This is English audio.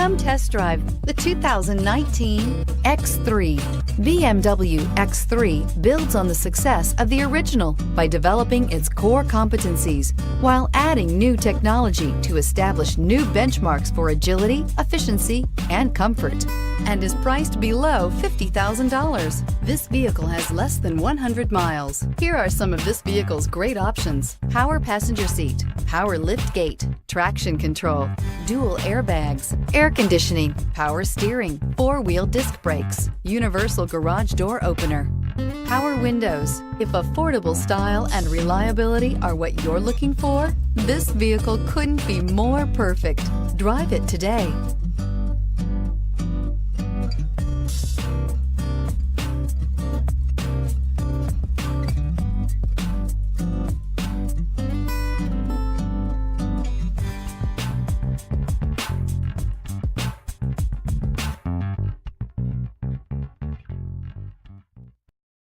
Come test drive the 2019 X3. BMW X3 builds on the success of the original by developing its core competencies while adding new technology to establish new benchmarks for agility, efficiency, and comfort, and is priced below $50,000. This vehicle has less than 100 miles. Here are some of this vehicle's great options: power passenger seat, power lift gate, traction control, dual airbags, air conditioning, power steering, four-wheel disc brakes, universal garage door opener, power windows. If affordable style and reliability are what you're looking for, this vehicle couldn't be more perfect. Drive it today.